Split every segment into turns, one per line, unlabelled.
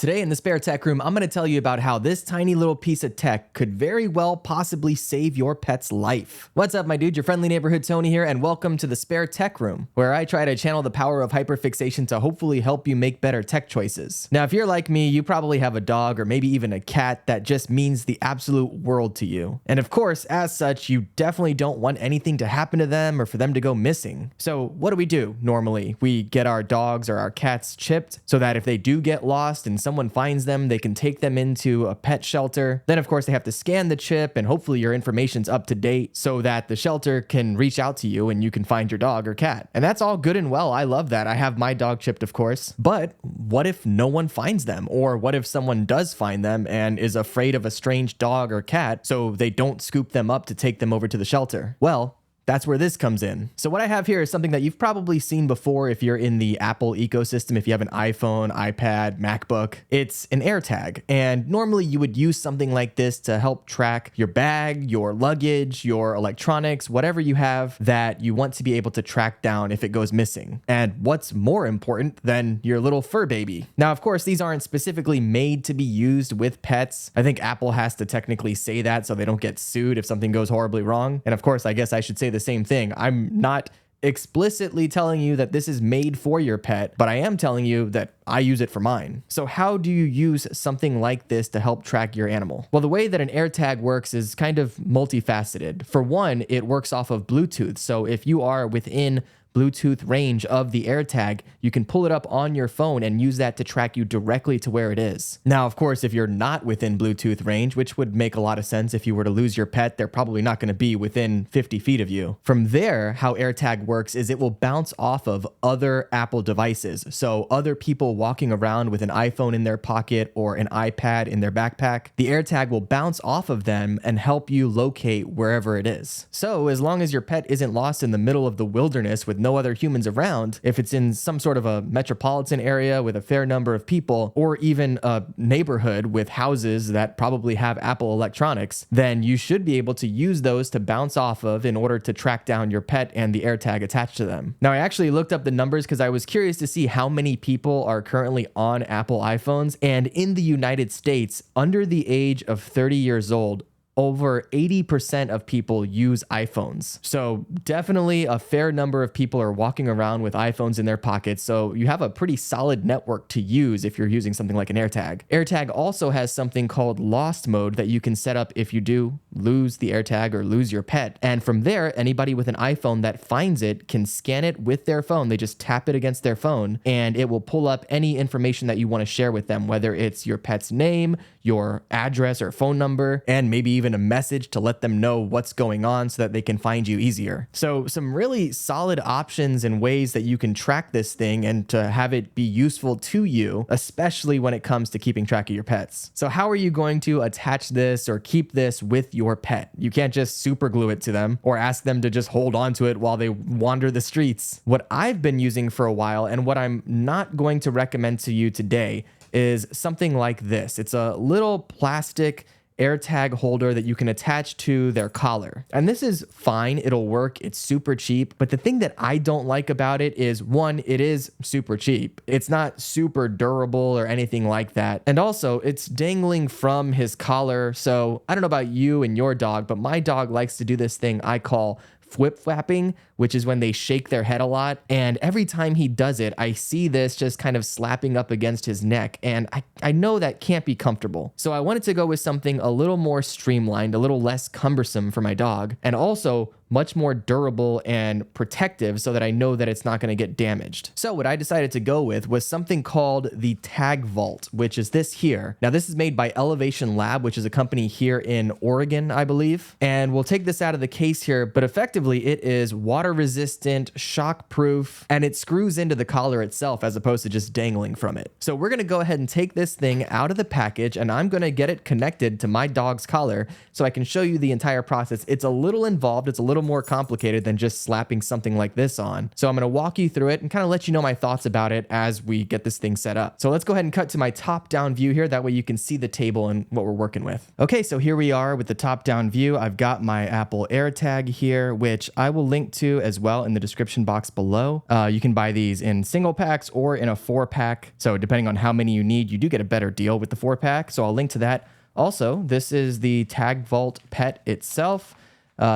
Today in the Spare Tech Room, I'm going to tell you about how this tiny little piece of tech could very well possibly save your pet's life. What's up, my dude? Your friendly neighborhood Tony here, and welcome to the Spare Tech Room, where I try to channel the power of hyperfixation to hopefully help you make better tech choices. Now, if you're like me, you probably have a dog or maybe even a cat that just means the absolute world to you. And of course, as such, you definitely don't want anything to happen to them or for them to go missing. So what do? Normally, we get our dogs or our cats chipped so that if they do get lost and someone finds them, they can take them into a pet shelter. Then of course they have to scan the chip and hopefully your information's up to date so that the shelter can reach out to you and you can find your dog or cat. And that's all good and well. I love that. I have my dog chipped, of course. But what if no one finds them? Or what if someone does find them and is afraid of a strange dog or cat so they don't scoop them up to take them over to the shelter? Well, that's where this comes in. So what I have here is something that you've probably seen before if you're in the Apple ecosystem, if you have an iPhone, iPad, MacBook. It's an AirTag. And normally you would use something like this to help track your bag, your luggage, your electronics, whatever you have that you want to be able to track down if it goes missing. And what's more important than your little fur baby? Now, of course, these aren't specifically made to be used with pets. I think Apple has to technically say that so they don't get sued if something goes horribly wrong. And of course, I guess I should say the same thing. I'm not explicitly telling you that this is made for your pet, but I am telling you that I use it for mine. So how do you use something like this to help track your animal? Well, the way that an AirTag works is kind of multifaceted. For one, it works off of Bluetooth. So if you are within Bluetooth range of the AirTag, you can pull it up on your phone and use that to track you directly to where it is. Now, of course, if you're not within Bluetooth range, which would make a lot of sense if you were to lose your pet, they're probably not going to be within 50 feet of you. From there, how AirTag works is it will bounce off of other Apple devices. So other people walking around with an iPhone in their pocket or an iPad in their backpack, the AirTag will bounce off of them and help you locate wherever it is. So as long as your pet isn't lost in the middle of the wilderness with no other humans around, if it's in some sort of a metropolitan area with a fair number of people, or even a neighborhood with houses that probably have Apple electronics, then you should be able to use those to bounce off of in order to track down your pet and the AirTag attached to them. Now, I actually looked up the numbers because I was curious to see how many people are currently on Apple iPhones, and in the United States, under the age of 30 years old, over 80% of people use iPhones. So definitely a fair number of people are walking around with iPhones in their pockets. So you have a pretty solid network to use if you're using something like an AirTag. AirTag also has something called lost mode that you can set up if you do lose the AirTag or lose your pet. And from there, anybody with an iPhone that finds it can scan it with their phone. They just tap it against their phone and it will pull up any information that you want to share with them, whether it's your pet's name, your address or phone number, and maybe even a message to let them know what's going on so that they can find you easier. So some really solid options and ways that you can track this thing and to have it be useful to you, especially when it comes to keeping track of your pets. So how are you going to attach this or keep this with your pet? You can't just super glue it to them or ask them to just hold on to it while they wander the streets. What I've been using for a while and what I'm not going to recommend to you today is something like this. It's a little plastic AirTag holder that you can attach to their collar. And this is fine, it'll work, it's super cheap. But the thing that I don't like about it is, one, it is super cheap. It's not super durable or anything like that. And also, it's dangling from his collar. So I don't know about you and your dog, but my dog likes to do this thing I call flip flapping, which is when they shake their head a lot. And every time he does it, I see this just kind of slapping up against his neck. And I know that can't be comfortable. So I wanted to go with something a little more streamlined, a little less cumbersome for my dog, and also much more durable and protective so that I know that it's not going to get damaged. So what I decided to go with was something called the Tag Vault, which is this here. Now this is made by Elevation Lab, which is a company here in Oregon, I believe. And we'll take this out of the case here, but effectively it is water resistant, shock proof, and it screws into the collar itself as opposed to just dangling from it. So we're going to go ahead and take this thing out of the package and I'm going to get it connected to my dog's collar so I can show you the entire process. It's a little involved. It's a little more complicated than just slapping something like this on. So I'm going to walk you through it and kind of let you know my thoughts about it as we get this thing set up. So let's go ahead and cut to my top-down view here. That way you can see the table and what we're working with. Okay, so here we are with the top-down view. I've got my Apple AirTag here, which I will link to as well in the description box below. You can buy these in single packs or in a 4-pack. So depending on how many you need, you do get a better deal with the 4-pack. So I'll link to that. Also, this is the Tag Vault Pet itself.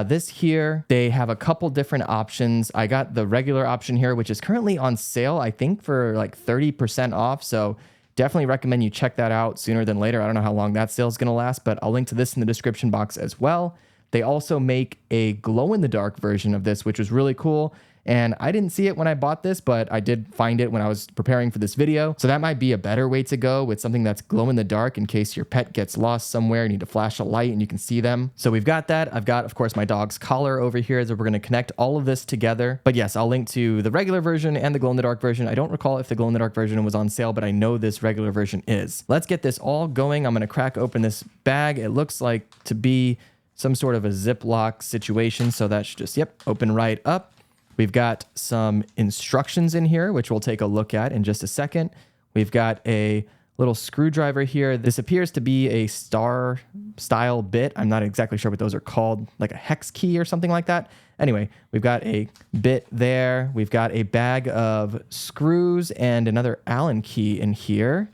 This here, they have a couple different options. I got the regular option here, which is currently on sale, I think for like 30% off. So definitely recommend you check that out sooner than later. I don't know how long that sale is going to last, but I'll link to this in the description box as well. They also make a glow-in-the-dark version of this, which was really cool. And I didn't see it when I bought this, but I did find it when I was preparing for this video. So that might be a better way to go with something that's glow in the dark in case your pet gets lost somewhere. You need to flash a light and you can see them. So we've got that. I've got, of course, my dog's collar over here that we're going to connect all of this together. But yes, I'll link to the regular version and the glow in the dark version. I don't recall if the glow in the dark version was on sale, but I know this regular version is. Let's get this all going. I'm going to crack open this bag. It looks like to be some sort of a Ziploc situation. So that should just, yep, open right up. We've got some instructions in here, which we'll take a look at in just a second. We've got a little screwdriver here. This appears to be a star style bit. I'm not exactly sure what those are called, like a hex key or something like that. Anyway, we've got a bit there. We've got a bag of screws and another Allen key in here.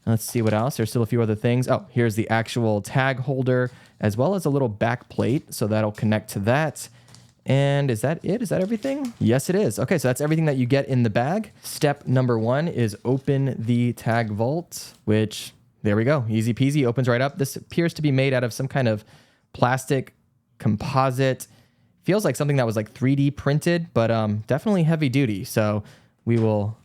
Let's see what else. There's still a few other things. Oh, here's the actual tag holder, as well as a little back plate. So that'll connect to that. And is that it? Is that everything? Yes, it is. Okay, so that's everything that you get in the bag. Step number 1 is open the Tag Vault, which, there we go. Easy peasy, opens right up. This appears to be made out of some kind of plastic composite. Feels like something that was like 3D printed, but definitely heavy duty. So we will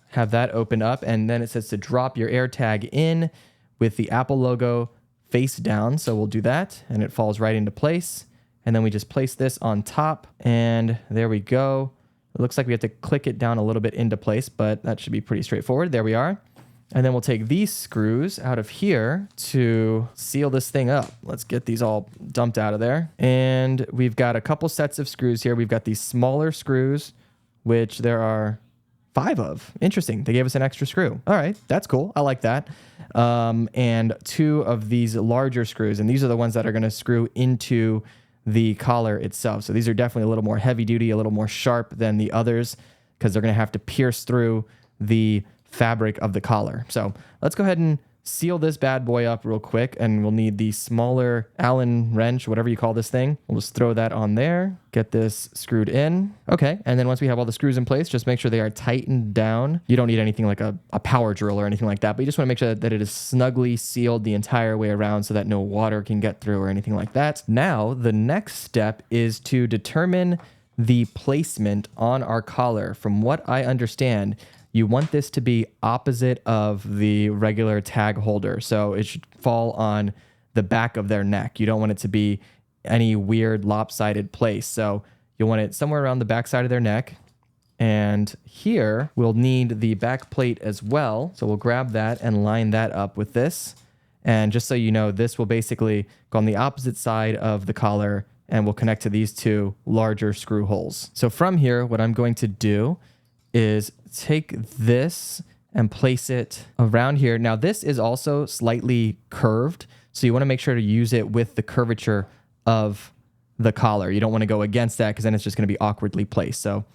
have that open up, and then it says to drop your AirTag in with the Apple logo face down. So we'll do that, and it falls right into place. And then we just place this on top, and there we go. It looks like we have to click it down a little bit into place, but that should be pretty straightforward. There we are. And then we'll take these screws out of here to seal this thing up. Let's get these all dumped out of there. And we've got a couple sets of screws here. We've got these smaller screws, which there are 5 of. Interesting. They gave us an extra screw. All right, that's cool. I like that. And 2 of these larger screws, and these are the ones that are going to screw into the collar itself. So these are definitely a little more heavy duty, a little more sharp than the others, because they're going to have to pierce through the fabric of the collar. So let's go ahead and seal this bad boy up real quick, and we'll need the smaller Allen wrench, whatever you call this thing. We'll just throw that on there, get this screwed in. Okay, and then once we have all the screws in place, just make sure they are tightened down. You don't need anything like a power drill or anything like that, but you just want to make sure that it is snugly sealed the entire way around so that no water can get through or anything like that. Now, the next step is to determine the placement on our collar. From what I understand, you want this to be opposite of the regular tag holder. So it should fall on the back of their neck. You don't want it to be any weird lopsided place. So you'll want it somewhere around the back side of their neck. And here we'll need the back plate as well. So we'll grab that and line that up with this. And just so you know, this will basically go on the opposite side of the collar and will connect to these 2 larger screw holes. So from here, what I'm going to do is take this and place it around here. Now this is also slightly curved, so you want to make sure to use it with the curvature of the collar. You don't want to go against that because then it's just going to be awkwardly placed. So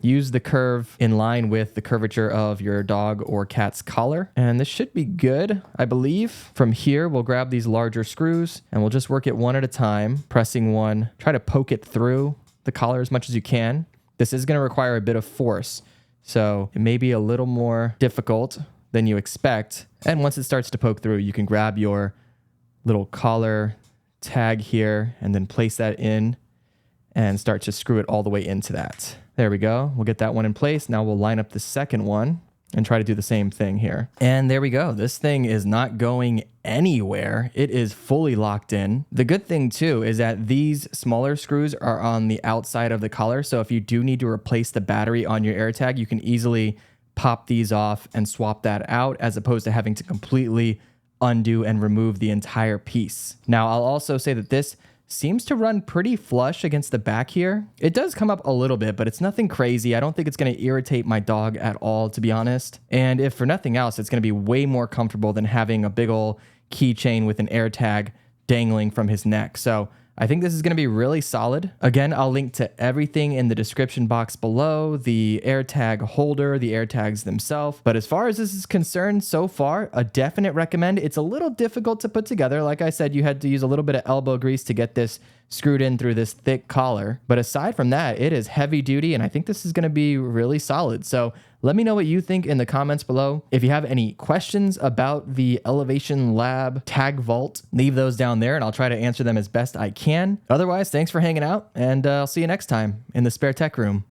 use the curve in line with the curvature of your dog or cat's collar. And this should be good, I believe. From here, we'll grab these larger screws and we'll just work it one at a time, pressing one. Try to poke it through the collar as much as you can. This is going to require a bit of force, so it may be a little more difficult than you expect. And once it starts to poke through, you can grab your little collar tag here and then place that in and start to screw it all the way into that. There we go. We'll get that one in place. Now we'll line up the second one and try to do the same thing here. And there we go. This thing is not going anywhere. It is fully locked in. The good thing too is that these smaller screws are on the outside of the collar. So if you do need to replace the battery on your AirTag, you can easily pop these off and swap that out as opposed to having to completely undo and remove the entire piece. Now, I'll also say that this seems to run pretty flush against the back here. It does come up a little bit, but it's nothing crazy. I don't think it's going to irritate my dog at all, to be honest. And if for nothing else, it's going to be way more comfortable than having a big ol' keychain with an AirTag dangling from his neck. So I think this is going to be really solid. Again, I'll link to everything in the description box below, the AirTag holder, the AirTags themselves. But as far as this is concerned, so far, a definite recommend. It's a little difficult to put together. Like I said, you had to use a little bit of elbow grease to get this screwed in through this thick collar. But aside from that, it is heavy duty, and I think this is going to be really solid. So let me know what you think in the comments below. If you have any questions about the Elevation Lab Tag Vault, leave those down there and I'll try to answer them as best I can. Otherwise, thanks for hanging out, and I'll see you next time in the Spare Tech Room.